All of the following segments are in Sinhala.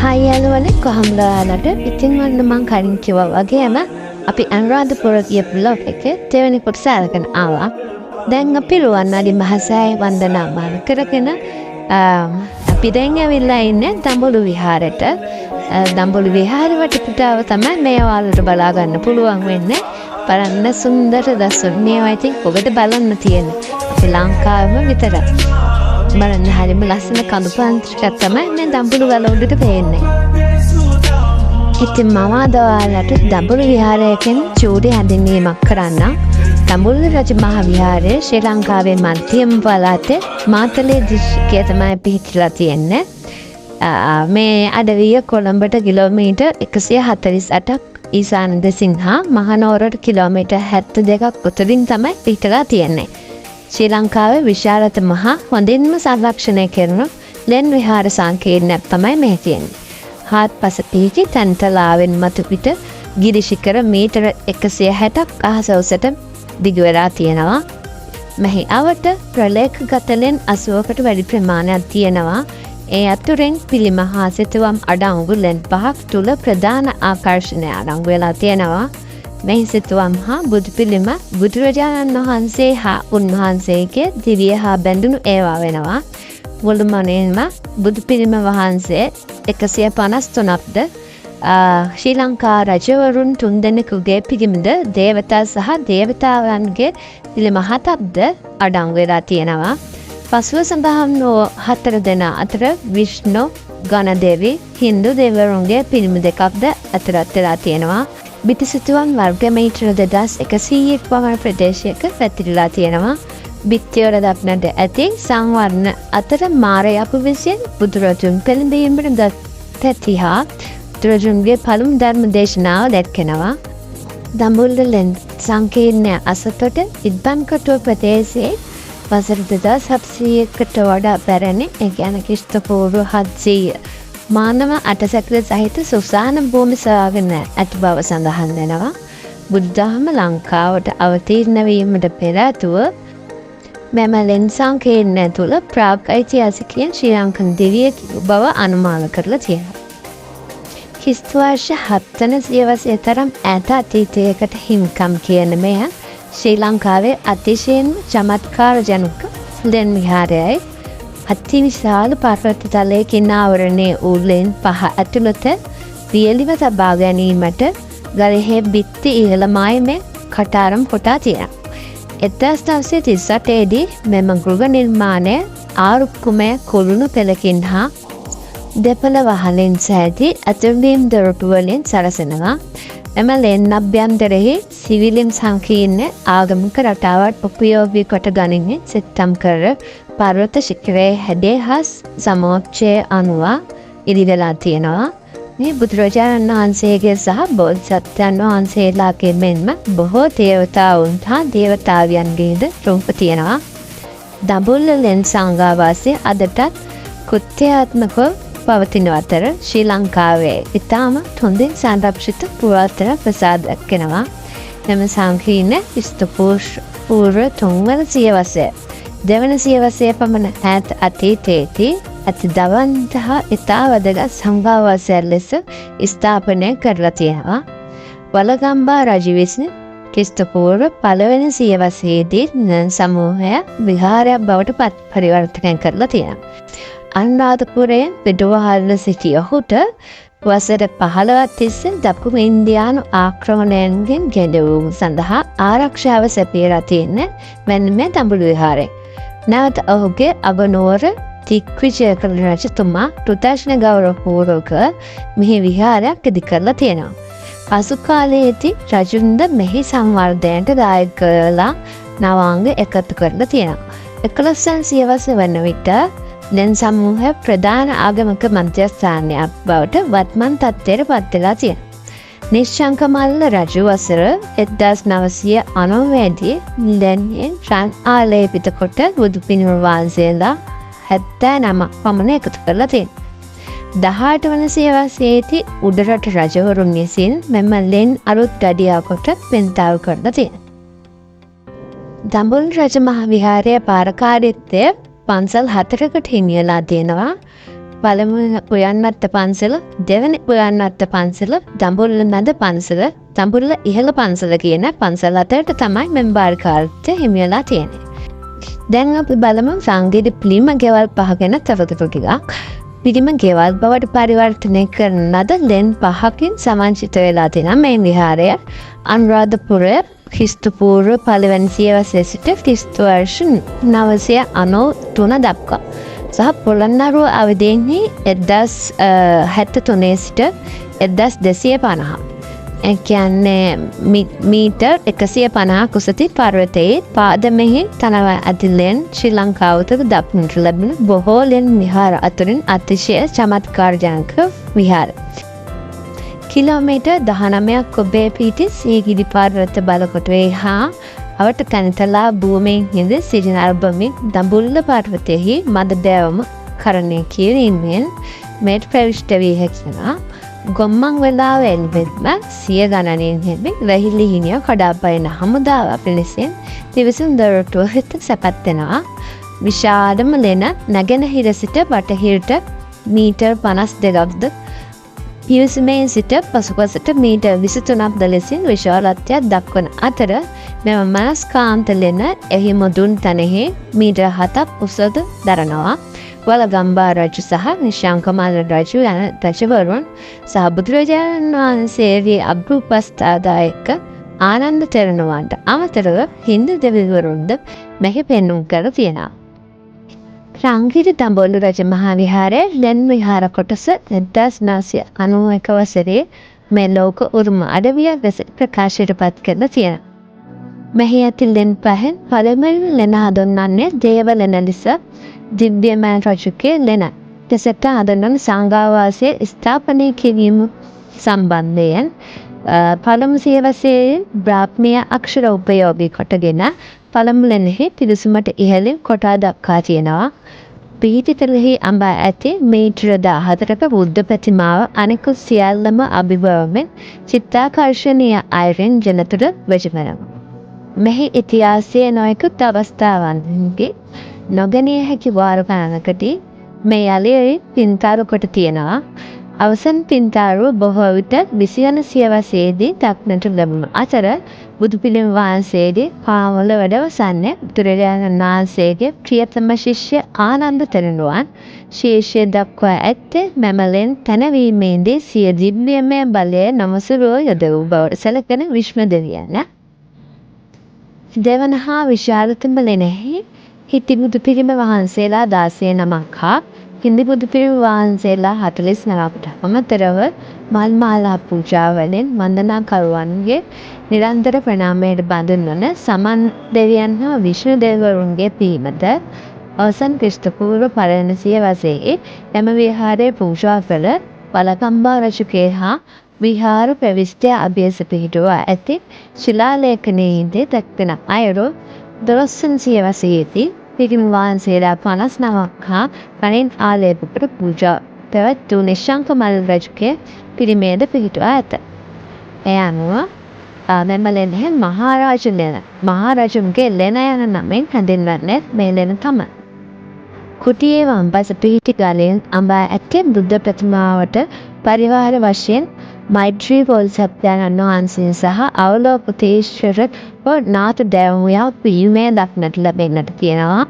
හයියලුවනේ කොහොමද ඔයාලට? ඉතින් වන්න මං කලින් කිව්වා වගේම අපි අනුරාධපුර ගිය බ්ලොග් එකේ දෙවෙනි කොටස අරගෙන ආවා. දැන් අපි රුවන්වැලි මහසෑය වන්දනාමාන කරගෙන අපි දැන් ඇවිල්ලා ඉන්නේ දඹුලු විහාරෙට. දඹුලු විහාරේ වටපිටාව තමයි මේ ඔයාලට බලා ගන්න පුළුවන් වෙන්නේ. බලන්න සුන්දර දසුන්. මේවා ඉතින් ඔබට බලන්න තියෙන්නේ. අපි ලංකාවෙම විතරයි. බලන්න හරිම ලස්සන කඳු පාන්ත්‍රිකයක් තමයි මේ දඹුලු ගල උඩට පේන්නේ. ඉතින් මම අද ඔයාලට දඹුලු විහාරයකින් චූටි හැඳින්වීමක් කරන්නම්. දඹුලු රජ මහා විහාරය ශ්‍රී ලංකාවේ මධ්‍යම පළාතේ මාතලේ දිස්ත්‍රික්කයේ තමයි පිහිටලා තියෙන්නේ. මේ අඩවිය කොළඹට කිලෝමීටර් 148ක් ඊසාන දෙසින් හා මහනුවරට කිලෝමීටර් 72ක් උතුරින් තමයි පිහිටලා තියෙන්නේ. ශ්‍රී ලංකාවේ විශාලතම මහා හොඳින්ම සංරක්ෂණය කරන ලෙන් විහාර සංකීර්ණයක් තමයි මේ තියෙන්නේ. හාත්පස පිහිටි තැන්තලාවෙන් මතුපිට ගිරි ශිඛර මීටර 160ක් අහස උසට දිග වෙලා තියෙනවා. මෙහි අවට ප්‍රලේඛගත ලෙන් 80කට වැඩි ප්‍රමාණයක් තියෙනවා. ඒ අතුරෙන් පිළිම හා සිතුවම් අඩංගු ලෙන් 5ක් තුල ප්‍රධාන ආකර්ෂණය අඩංගු වෙලා තියෙනවා. මෙහි සිතුවම් හා බුදු පිළිම බුදුරජාණන් වහන්සේ හා උන්වහන්සේගේ දිවිය හා බැඳුණු ඒවා වෙනවා. මුළුමනින්ම බුදු පිළිම වහන්සේ 153ක්ද ශ්‍රී ලංකා රජවරුන් 3 දෙනෙකුගේ පිළිමද දේවතා සහ දේවතාවන්ගේ පිළිම 7ක්ද අඩංගු වෙලා තියෙනවා. පසුව සඳහන් වූ 4 දෙනා අතර විෂ්ණු ගණදේවි හින්දු දෙවිවරුන්ගේ පිළිම දෙකක්ද අතරත් වෙලා තියෙනවා. බිත්තිසිතුවම් වර්ග මීටර 2100ක් පමණ ප්‍රදේශයක පැතිරලා තියෙනවා. බිත්තිවල දක්නට ඇති සංවර්ණ අතර මාරයපු විසින් බුදුරජුන් පෙළඹීමට ගත් තැති හා බුදුරජුන්ගේ පළමු ධර්ම දේශනාව දැක්කෙනවා. දඹුල්ල ලෙන් සංකීර්ණය අසතොට ඉබ්බන්කොටුව ප්‍රදේශයේ වසර 2700කට වඩා පැරණි ක්‍රිස්තු පූර්ව 700 මානව අටසැකිලි සහිත සුසාන භූමි සොයාගෙන ඇති බව සඳහන් වෙනවා. බුද්ධාගම ලංකාවට අවතීර්ණ වීමට පෙර ආතුව මෙම ලෙන් සංකීර්ණය තුළ ප්‍රාග් ඓතිහාසිකයන් ශ්‍රී ලංකන් දිවියෙක් බව අනුමාන කරලා තියෙනවා. ක්‍රිස්තු වර්ෂ 7 වන සියවසේ තරම් ඈත අතීතයකට හිමිකම් කියන මෙය ශ්‍රී ලංකාවේ අතිශයින්ම චමත්කාර ජනක ලෙන් විහාරයයි. අති විශාල පර්වත තලයකින් ආවරණය වූ ලෙන් 5 ඇතුළත වියලිව තබා ගැනීමට ගලෙහි බිත්ති ඉහළමයි මේ කටාරම් කොටා තියෙනවා. 1938 දී මෙම ගෘහ නිර්මාණය ආරුක්කුමය කුළුණු පෙළකින් හා දෙපළ වහලෙන් සෑදී ඇතුළීම් දොරටු වලින් සරසනවා. එම ලෙන් අභ්‍යන්තරෙහි සිවිලිම් සංකීර්ණ ආගමික රටාවට උපයෝගී කොට ගනිමින් සෙට්ටම් කර පර්වත ශිඛරයේ හැඩය හා සමෝච්චය අනුව ඉදිරිලා තියෙනවා. මේ බුදුරජාණන් වහන්සේගේ සහ බෝධිසත්වයන් වහන්සේලාගේ මෙන්ම බොහෝ දේවතාවුන් හා දේවතාවියන්ගේද රූප තියෙනවා. දඹුල්ල ලෙන් සංඝාවාසය අදටත් කෘත්‍යාත්මකව පවතින අතර ශ්‍රී ලංකාවේ ඉතාම හොඳින් සංරක්ෂිත පුරාතන ප්‍රසාදයක් වෙනවා. මෙම සංකීර්ණ ක්‍රිස්තු පූර්ව 3 වන සියවසේ දෙවන සියවසේ පමණ ඈත අතීතයේදී ඇති දවන්ත හා ඉතා වැදගත් සංඝාවාසයක් ලෙස ස්ථාපනය කරලා තියෙනවා. වලගම්බා රජු විසින් ක්‍රිස්තු පූර්ව 1 වෙනි සියවසේදී සමූහය විහාරයක් බවට පරිවර්තනය කරලා තියෙනවා. අනුරාධපුරයේ පිටුවහල සිටි ඔහුට වසර 15ක් තිස්සේ දකුණු ඉන්දියානු ආක්‍රමණයන්ගෙන් ගැලවීම සඳහා ආරක්ෂාව සැපයලා තියෙන මෙන්න මේ දඹුලු විහාරය. නැවත ඔහුගේ අගනුවර දිග්විජය කළ රජතුමා කෘතඥ ගෞරවපූර්වක මෙහි විහාරයක් ඉදි කරලා තියෙනවා. පසු කාලයේදී රජුන්ද මෙහි සංවර්ධනයට දායක කළා නවාංග එකතු කරලා තියෙනවා. 11 වන සියවස වන විට ලෙන් සමූහය ප්‍රධාන ආගමික මධ්‍යස්ථානයක් බවට වත්මන් තත්ත්වයට පත් වෙලා තියෙනවා. නිශ්ශංකමල්ල රජු වසර 1990 දී ලෙන්ෙන් රන් ආලේපිත කොට බුදු පිළිම වහන්සේලා 79 පමණ එකතු කරලා තියෙනවා. 18 වන සියවසේදී උඩරට රජවරුන් විසින් මෙම ලෙන් අරුත් ගඩියා කොට පෙන්තාව කරලා තියෙනවා. දඹුල්ල රජ මහා විහාරයේ පාරකාරීත්වය පන්සල් 4කට හිමියලා තියෙනවා. පළමුව පුයන්නත්ත පන්සල, දෙවැනි පුයන්නත්ත පන්සල, දඹුල්ල නද පන්සල, දඹුල්ල ඉහළ පන්සල කියන පන්සල් අතරට තමයි මෙම භාරකාරත්වය හිමි වෙලා තියෙන්නේ. දැන් අපි බලමු සංගීත පිළිම ගෙවල් පහ ගැන තවදුරටත් ටිකක්. පිළිම ගෙවල් බවට පරිවර්තනය කරන ලද ලෙන් 5කින් සමන්විත වෙලා තියෙන මේ විහාරය අනුරාධපුර ක්‍රිස්තු පූර්ව පළවෙනි සියවසේ සිට ක්‍රිස්තු වර්ෂ 993 දක්වා සහ පොළොන්නරුව අවදීන්හි 1073 සිට 1250. ඒ කියන්නේ මීටර් 150 උසති පර්වතයේ පාදමෙහි තනවා ඇතිලෙන් ශ්‍රී ලංකාවට දක්නට ලැබෙන බොහෝ ලෙන් විහාර අතරින් අතිශය චමත්කාරජනක විහාර. කිලෝමීටර් 19ක් ඔබේ පිහිටි සීගිරි පර්වත බලකොටුවේ හා අවට කනිතලා භූමියෙන් හිඳ සිටින අල්බමින් දඹුල්ල පර්වතයෙහි මද දෑවම කරණය කිරීමෙන් මෙට ප්‍රවිෂ්ට වී හැකිනවා. ගොම්මන් වෙලාව එල්වෙත්ම සිය ගණනින් හෙමි වැහිලි හිනිය කඩාපයන හමුදාව පිණිසෙන් දිවිසුම් දොරටුව හිත සැපත්වෙනවා. විශාලම ලෙන නැගෙනහිර සිට බටහිරට මීටර් 52ක්ද පිවිසුමේ සිට පසුපසට මීටර් 23ක්ද ලෙසින් විශාලත්වයක් දක්වන අතර මෙම මනස්කාන්ත ලෙන එහි මුදුන් තැනෙහි මීටර් 7ක් උසද දරනවා. වලගම්බා රජු සහ නිශාංකමල් රජු යන රජවරුන් සහ බුදුරජාණන් වහන්සේගේ අභ්‍යුපස්ථාදායක ආනන්ද තෙරණුවන්ට අමතරව හින්දු දෙවිවරුන්ද මෙහි පෙන්නුම් කර තියෙනවා. රංගිරි දඹුල්ල රජ මහා විහාරයේ ලෙන් විහාර කොටස 1991 වසරේ මේ ලෝක උරුම අඩවිය ලෙස ප්‍රකාශයට පත් කරලා තියෙනවා. මෙහි ඇති ලෙන් පහෙන් පළමුවෙනි ලෙන හඳුන්වන්නේ දේව ලෙන ලෙස දිව්‍යමය රජුගේ ලෙන. දෙසට හඳුන්වන සංඝාවාසයේ ස්ථාපනය කිරීම සම්බන්ධයෙන් පළමු සියවසේ බ්‍රාහ්මීය අක්ෂර උපයෝගී කොටගෙන පළමු ලෙනෙහි පිළිසුමට ඉහළින් කොටා දක්වා තියෙනවා. පිහිටිතලෙහි අඹා ඇති මීටර 14ක බුද්ධ ප්‍රතිමාව අනෙකුත් සියල්ලම අභිභවමින් චිත්තාකර්ෂණීය අයුරින් ජනතුට වෙජවනවා. මෙහි ඉතිහාසයේ නොයෙකුත් අවස්ථාවන්ගේ නොගැනිය හැකි වාර ගණනකදී මේ යලේ පින්තාරු කොට තියෙනවා. අවසන් පින්තාරුව බොහෝ විට 20 සියවසේදී දක්නට ලැබුණු අතර බුදු පිළිම වහන්සේගේ පාමුල වැඩවසන්නේ බුදුරජාණන් වහන්සේගේ ප්‍රියතම ශිෂ්‍ය ආනන්ද තෙරණුවන් ශීර්ෂය දක්වා ඇත්තේ මෙමලෙන් තැනවීමේදී සිය දිව්‍යමය බලය නමසුරුව යොදවූ බවට සැලකෙන විශ්ම දෙවියන්. දෙවන හා විශාලතම ලෙනෙහි හිටි බුදු පිළිම වහන්සේලා 16 නමක් හා හින්දි බුදු පිළිම වහන්සේලා 49කට අමතරව මල් මාලා පූජා වලින් වන්දනාකරුවන්ගේ නිරන්තර ප්‍රණාමයට බඳුන් වන සමන් දෙවියන් හා විෂ්ණු දෙවිවරුන්ගේ පිළිමද අවසන් ක්‍රිස්තු පූර්ව පළවෙනි සියවසේ එම විහාරයේ පූජා කළ වලගම්බා රජුගේ හා විහාර ප්‍රවිෂ්ඨය අභ්‍යාස පිහිටුවා ඇති ශිලාලේඛනයේදී දක්වන අයුරු 12 සියවසේදී පිළිම වහන්සේලා 59ක් හා කණින් ආලේපකට පූජා පැවැත්වූ නිශාංකමල් රජුගේ පිළිමයද පිහිටුවා ඇත. එය අනුව මෙමලෙනෙහි මහරජු ලෙන මහරජුන්ගේ ලෙන යන නමින් හැඳින්වන්නේ මේ ලෙන තමයි. කුටියේ වම්පස පිහිටි ගලෙන් අඹා ඇති බුද්ධ ප්‍රතිමාවට පරිවාර වශයෙන් මෛත්‍රී බෝධිසත්වයන් වහන්සේ සහ අවලෝකිතේශ්වර නාථ දේවයා පිළිමය දක්නට ලැබෙන්නට තියෙනවා.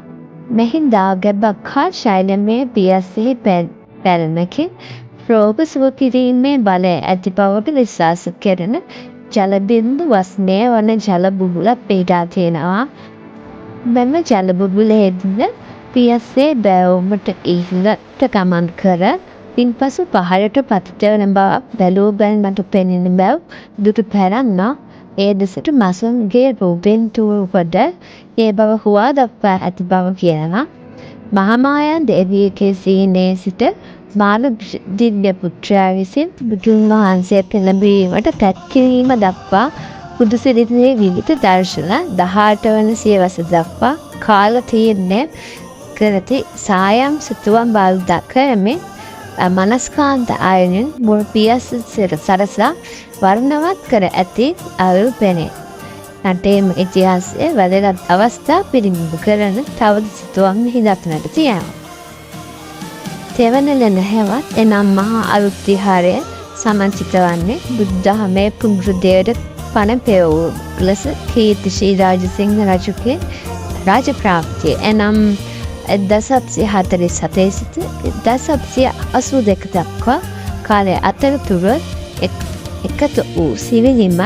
මෙහි දාගැබක් හා ශෛලමය පියස්සෙහි පැලමකින් රෝග සුව කිරීමේ බලය ඇති බවට විශ්වාස කරන ජල බිඳු වස්නය වන ජල බුබුලක් පිහිටා තියෙනවා. මෙම ජල බුබුලේදී පියස්සේ බැවුමට ඉහළට ගමන් කර ඉන්පසු පහළට පතිත වන බව බැලූ බැල්මට පෙනෙන බව දුටු පැරන්නා ඒ දෙසට මසුන්ගේ රූපෙන් තුරුපද ඒ බව හුවා දක්වා ඇති බව කියනවා. මහාමායා දේවියගේ සීනේ සිට මාන දිව්‍ය පුත්‍රයා විසින් බුදුන් වහන්සේ පෙළඹවීමට තැත් කිරීම දක්වා බුදු සිරිතේ විවිධ දර්ශන 18 වන සියවස දක්වා කාල තීරණය කරති සායම් සතුවම් බව දක්වමින් මනස්කාන්ත ආයනෙන් මුල් පියස් සරසලා වර්ණවත් කර ඇති අයුරු පෙනේ. නටේම ඉතිහාසයේ වැදගත් අවස්ථා පිළිබිඹු කරන තවද සිතුවම් මෙහි දක්නට තියෙනවා. තෙවනල නැහැවත් එනම් මහා අලුත් විහාරය සමන්විත වන්නේ බුද්ධ ධර්මයේ පුරුද්දයට පණ පෙවූ ලෙස කීර්තිශ්‍රී රාජසිංහ රජුගේ රාජප්‍රාප්තිය එනම් 1747 සිට 1782 දක්වා කාලය අතරතුර එකතු වූ සිවිලිම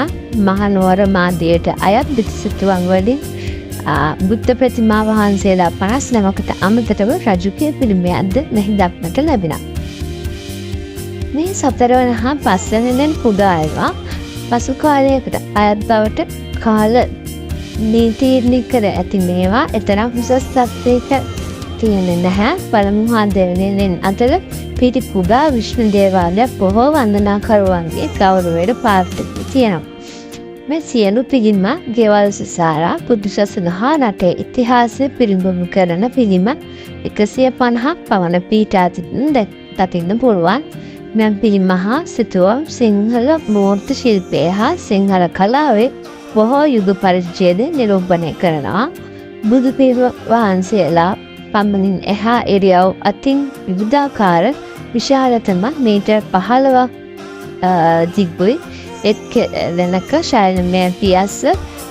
මහනුවර මාධ්‍යයට අයත් බිතුසිතුවම් වලින් බුද්ධ ප්‍රතිමා වහන්සේලා 59කට අමතරව රජුගේ පිළිමයක්ද මෙහි දක්නට ලැබෙනවා. මේ සතරවන හා පස්වන කුඩා ඒවා පසු කාලයකට අයත් බවට කාල නීතිර්ණය කර ඇති මේවා එතරම් උසස් තත්ත්වයක තියෙන්නේ නැහැ. පළමු හා දෙවෙනියෙන් අතර පිටි කුඩා විෂ්ණු දේවාලයක් බොහෝ වන්දනාකරුවන්ගේ ගෞරවයට පාත්‍ර තියෙනවා. මේ සියලු පිළිම ගෙවල් සිසාරා බුදු සසුන හා රටේ ඉතිහාසය පිළිබිඹු කරන පිළිම 150ක් පමණ පීඨා දකින්න පුළුවන්. මෙම පිළිම හා සිතුවම් සිංහල මූර්ති ශිල්පය හා සිංහල කලාවේ බොහෝ යුග පරිච්ඡේද නිරූපණය කරනවා. බුදු පිළිම වහන්සේලා පමණින් එහා ඉරියව් අතින් විවිධාකාර විශාලතම මීටර් 15ක් දිග්ගුයි එක් වෙනක ශෛලමය පියස්ස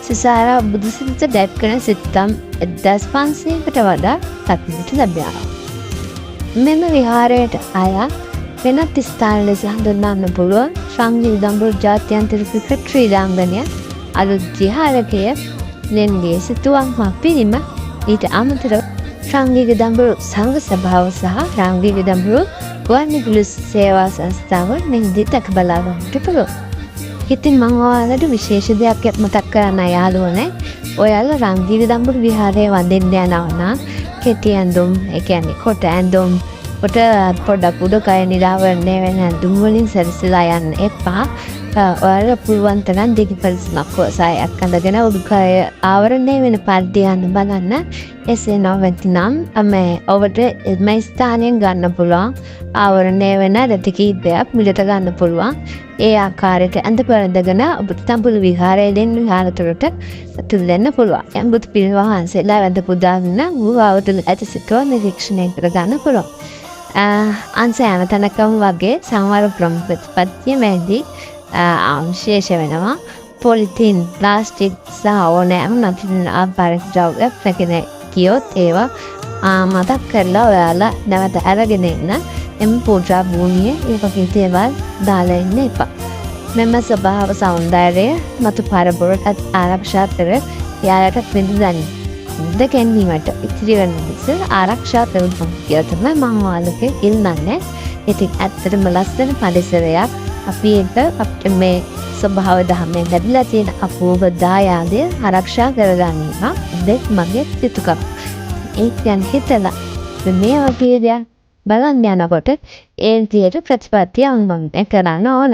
සිසාරා බුදුසිරිත දැක්කන සිත්තම් 1500කට වඩා දක්නට ලැබෙනවා. මෙම විහාරයට අයත් වෙනත් ස්ථාන ලෙස හඳුන්වන්න පුළුවන් ශාංගී දඹුරු ජාත්‍යන්තර ක්‍රිකට් ක්‍රීඩාංගණය අලුත් විහාරකය ලෙන්ගේ සිතුවම් පිළිම ඊට අමතරව ශාංගී දඹුරු සංඝ සභාව සහ ශාංගී දඹුරු ගුවන්විදුලි සේවා සංස්ථාව මෙහිදී දැක බලා ගන්නට පුළුවන්. ඉතින් මම ඔයාලට විශේෂ දෙයක් මතක් කරන්න යාළුවනේ. ඔයාලා ශාංගී දඹුරු විහාරයේ වඳින්න යනවා නම් කෙටි ඇඳුම්, ඒ කියන්නේ කොට ඇඳුම්, කොට පොඩක් උඩ කය නිරාවරණය වෙන ඇඳුම් වලින් සැරසලා යන්න එපා. ඔයාලා පුළුවන් තරම් දෙකි පරිස්සමක් සායක් අඳගෙන උඩුකය ආවරණය වෙන පරිදි යන්න බලන්න. එසේ නොවැත්නම් ඔබට මේ ස්ථානයෙන් ගන්න පුළුවන් ආවරණය වෙන රැති කීපයක් මිලට ගන්න පුළුවන්. ඒ ආකාරයට ඇඳ පෙරඳගෙන ඔබට තඹුරු විහාරයෙන් විහාරතොරට ඇතුල් වෙන්න පුළුවන්. යම් බුදු පිළිම වහන්සේලා වැඳ පුදාගෙන වූවවතුල ඇති සිටුව නිරීක්ෂණය කර ගන්න පුළුවන්. අන්සෑම තැනකම වගේ සංවර ප්‍රතිපත්තිය මැදි විශේෂ වෙනවා. පොලිතින්, ප්ලාස්ටික් සහ ඕනෑම නතින ආකාරයක ද්‍රව්‍ය පැකින කියොත් ඒවා මතක් කරලා ඔයාලා නැවත අරගෙන එන්න. එම පූජා භූමියේ ඒ වගේ දේවල් දාලා ඉන්න එපා. මෙම ස්වභාව සෞන්දර්යය මතු පරපුරට ආරක්ෂා කර යාලට විඳින්න දෙකෙන්වීමට ඉතිරි වෙන නිසා ආරක්ෂා කරගන්න කියලා තමයි මම ඔයාලගේ ඉල්ලන්නේ. ඉතින් ඇත්තටම ලස්සන පරිසරයක් අපි අපිට මේ ස්වභාව ධර්මයෙන් ලැබිලා තියෙන අපූර්ව දායාදය ආරක්ෂා කරගන්නවා. දෙක් මගේ යුතුයකම. ඒ කියන්නේ හිතලා මේ වගේ දෙයක් බලන්න යනකොට ඒ විදියට ප්‍රතිපත්තිය අනුගමනය කරන්න ඕන.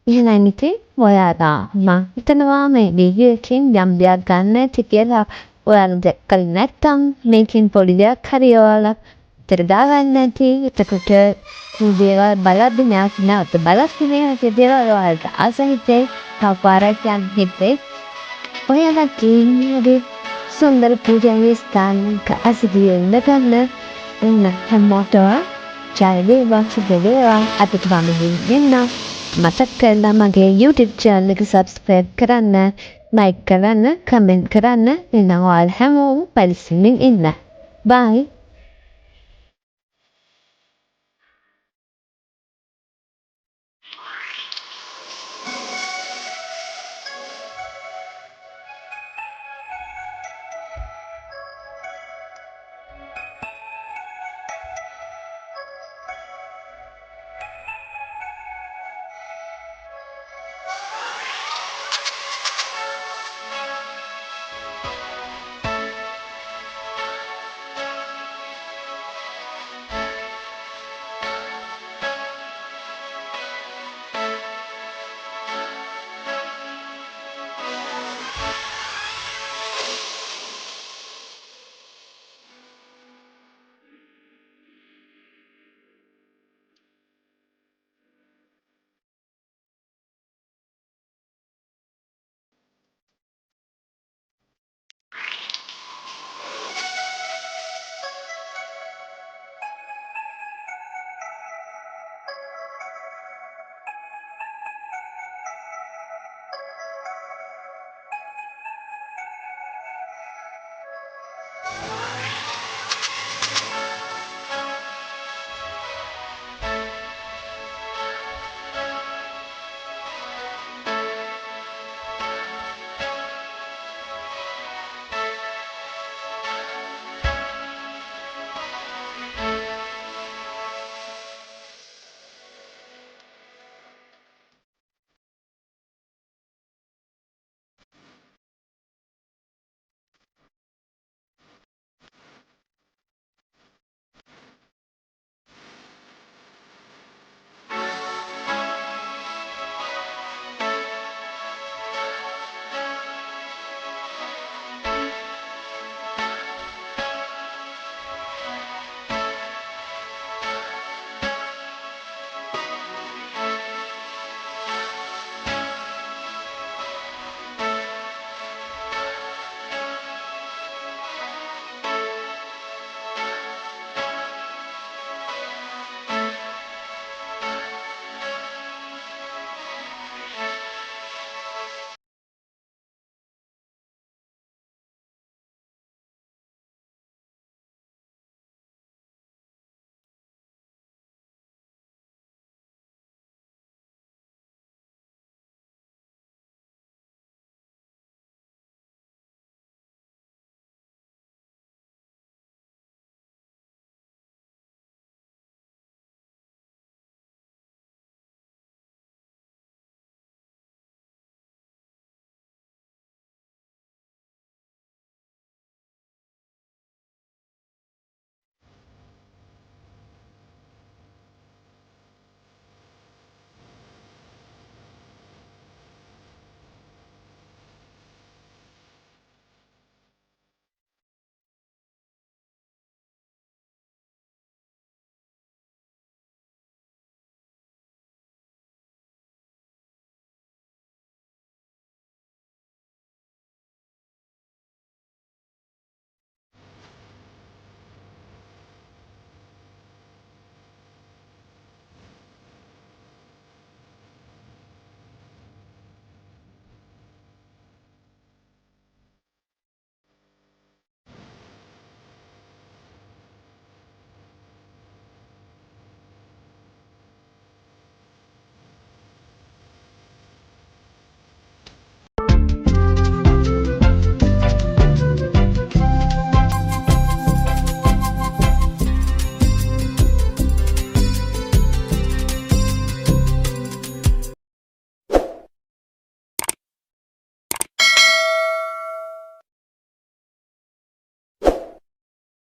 එහෙනම් ඉතින් ඔයාලා මම හිතනවා මේ වීඩියෝ එකෙන් යම් දෙයක් ගන්න ඇති කියලා. ඔයාලා දැක්කල නැත්තම් මේකෙන් පොඩි දෙයක් හරි ඔයාලා තේරුම් ගන්න ඇති. එතකොට දේවල් බලද්දි නැවත බලන්නේ දේවල් වලට අසහිතේ තවපාරක් යන හිතේ ඔයාලා කියන්නේ සුන්දර පූජාවේ ස්ථානක අසිරියෙන් ගන්න එන්න හැමෝට ජයවේ වාසුදේවා අපිට වඳින්න මතක් කරලා මගේ YouTube channel එක subscribe කරන්න, like කරන්න, comment කරන්න. එනවා හැමෝම පරිස්සමින් ඉන්න. bye.